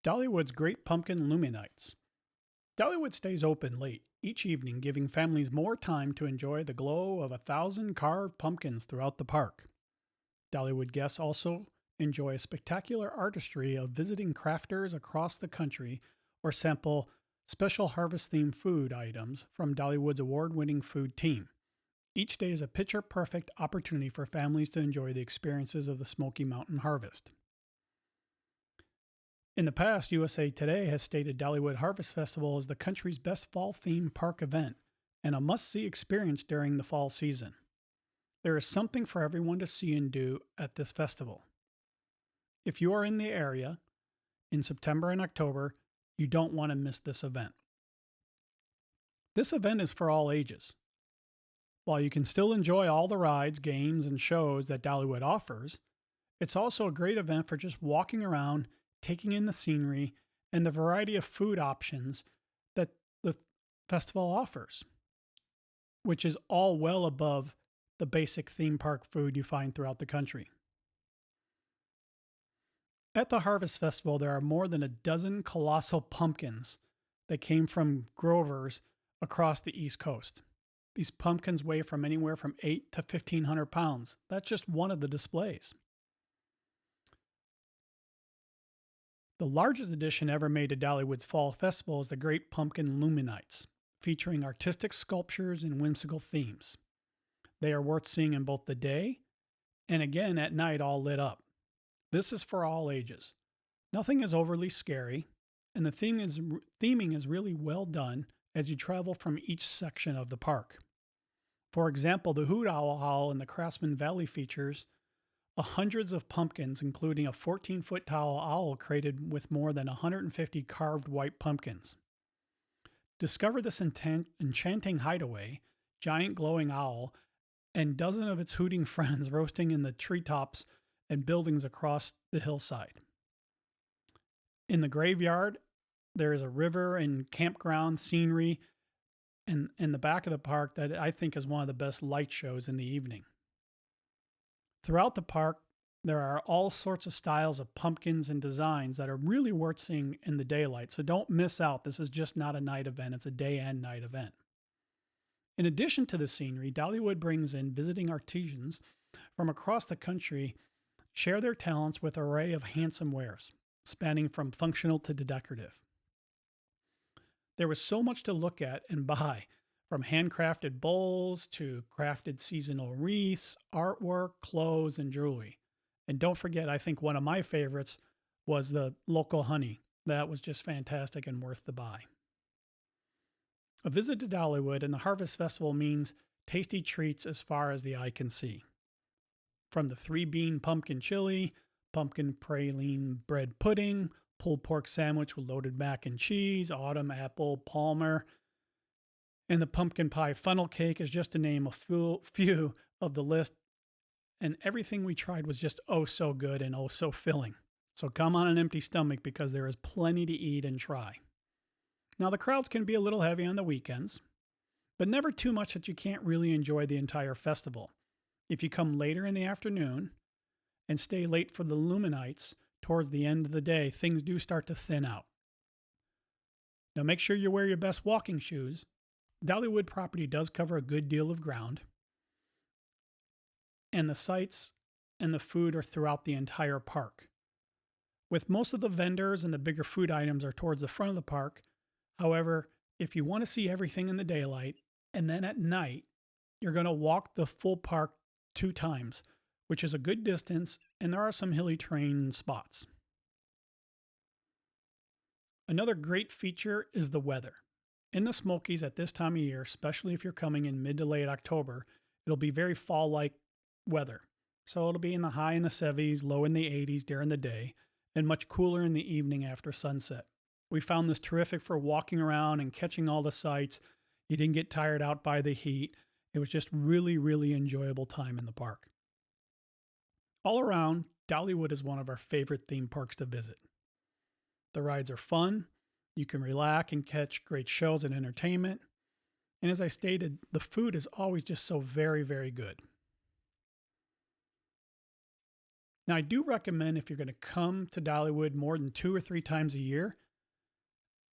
Dollywood's Great Pumpkin LumiNights. Dollywood stays open late each evening, giving families more time to enjoy the glow of 1,000 carved pumpkins throughout the park. Dollywood guests also enjoy a spectacular artistry of visiting crafters across the country or sample special harvest themed food items from Dollywood's award winning food team. Each day is a picture perfect opportunity for families to enjoy the experiences of the Smoky Mountain Harvest. In the past, USA Today has stated Dollywood Harvest Festival is the country's best fall themed park event and a must see experience during the fall season. There is something for everyone to see and do at this festival. If you are in the area in September and October, you don't want to miss this event. This event is for all ages. While you can still enjoy all the rides, games, and shows that Dollywood offers, it's also a great event for just walking around, taking in the scenery, and the variety of food options that the festival offers, which is all well above the basic theme park food you find throughout the country. At the Harvest Festival, there are more than a dozen colossal pumpkins that came from growers across the East Coast. These pumpkins weigh from anywhere from 8 to 1,500 pounds. That's just one of the displays. The largest addition ever made to Dollywood's Fall Festival is the Great Pumpkin LumiNights, featuring artistic sculptures and whimsical themes. They are worth seeing in both the day and again at night, all lit up. This is for all ages. Nothing is overly scary, and the theming is really well done as you travel from each section of the park. For example, the Hoot Owl Howl in the Craftsman Valley features hundreds of pumpkins, including a 14-foot tall owl created with more than 150 carved white pumpkins. Discover this enchanting hideaway, giant glowing owl, and dozens of its hooting friends roasting in the treetops and buildings across the hillside. In the graveyard, there is a river and campground scenery in the back of the park that I think is one of the best light shows in the evening. Throughout the park, there are all sorts of styles of pumpkins and designs that are really worth seeing in the daylight, so don't miss out. This is just not a night event, it's a day and night event. In addition to the scenery, Dollywood brings in visiting artisans from across the country, share their talents with an array of handsome wares, spanning from functional to decorative. There was so much to look at and buy, from handcrafted bowls to crafted seasonal wreaths, artwork, clothes, and jewelry. And don't forget, I think one of my favorites was the local honey. That was just fantastic and worth the buy. A visit to Dollywood and the Harvest Festival means tasty treats as far as the eye can see. From the 3-bean pumpkin chili, pumpkin praline bread pudding, pulled pork sandwich with loaded mac and cheese, autumn apple palmer, and the pumpkin pie funnel cake is just to name a few of the list. And everything we tried was just oh so good and oh so filling. So come on an empty stomach because there is plenty to eat and try. Now the crowds can be a little heavy on the weekends, but never too much that you can't really enjoy the entire festival. If you come later in the afternoon and stay late for the LumiNights towards the end of the day, things do start to thin out. Now make sure you wear your best walking shoes. Dollywood property does cover a good deal of ground, and the sights and the food are throughout the entire park. With most of the vendors and the bigger food items are towards the front of the park. However, if you want to see everything in the daylight and then at night, you're going to walk the full park 2 times, which is a good distance, and there are some hilly terrain spots. Another great feature is the weather. In the Smokies at this time of year, especially if you're coming in mid to late October, it'll be very fall-like weather. So it'll be in the high in the 70s, low in the 80s during the day, and much cooler in the evening after sunset. We found this terrific for walking around and catching all the sights. You didn't get tired out by the heat. It was just really, really enjoyable time in the park. All around, Dollywood is one of our favorite theme parks to visit. The rides are fun. You can relax and catch great shows and entertainment. And as I stated, the food is always just so very, very good. Now, I do recommend if you're going to come to Dollywood more than 2 or 3 times a year,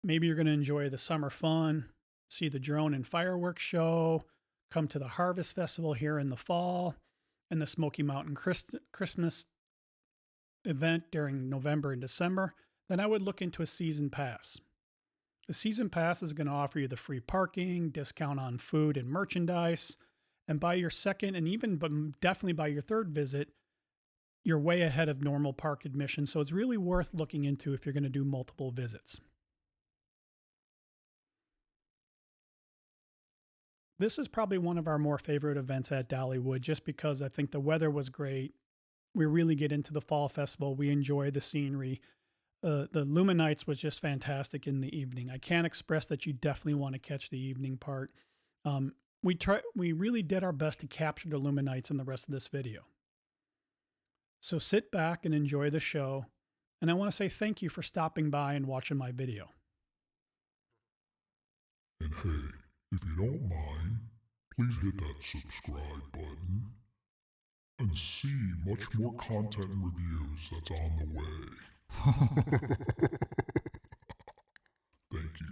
maybe you're going to enjoy the summer fun, see the drone and fireworks show, come to the Harvest Festival here in the fall, and the Smoky Mountain Christmas event during November and December, then I would look into a season pass. The season pass is going to offer you the free parking, discount on food and merchandise, and by your second and even but definitely by your third visit, you're way ahead of normal park admission. So it's really worth looking into if you're going to do multiple visits. This is probably one of our more favorite events at Dollywood just because I think the weather was great. We really get into the fall festival. We enjoy the scenery. The LumiNights was just fantastic in the evening. I can't express that you definitely want to catch the evening part. We really did our best to capture the LumiNights in the rest of this video. So sit back and enjoy the show. And I want to say thank you for stopping by and watching my video. And hey, if you don't mind, please hit that subscribe button and see much more content and reviews that's on the way. Thank you.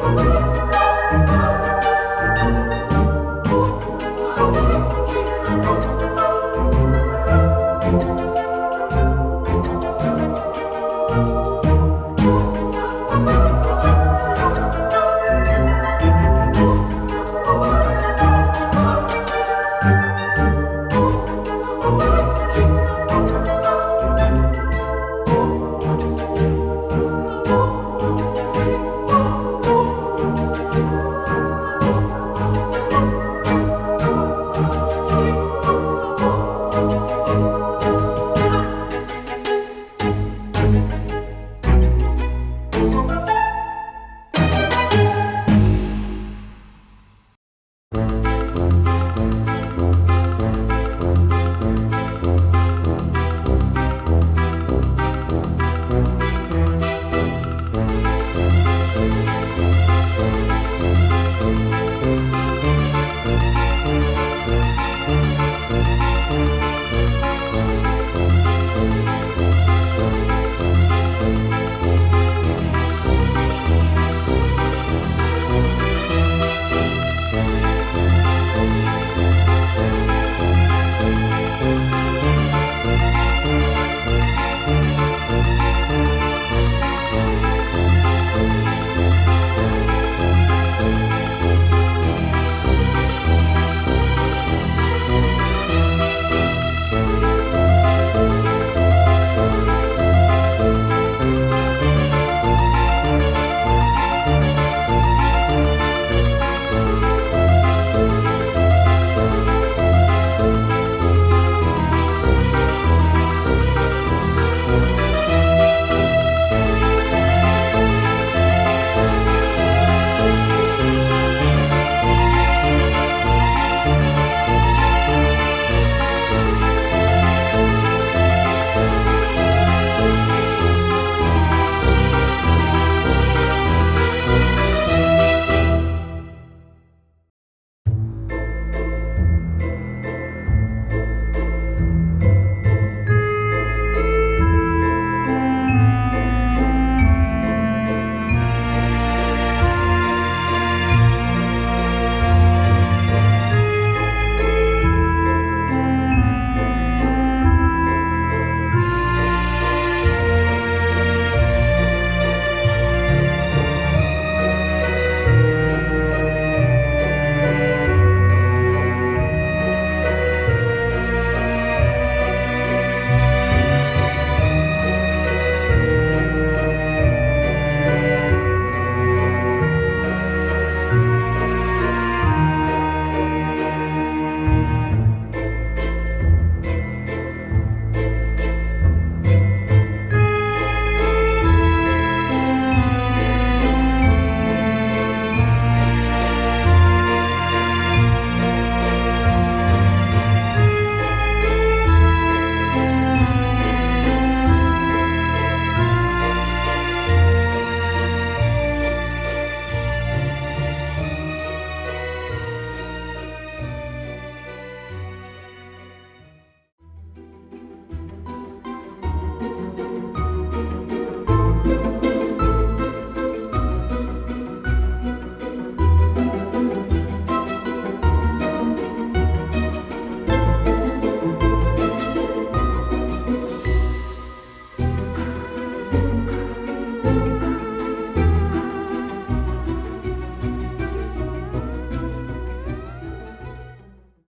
Bye.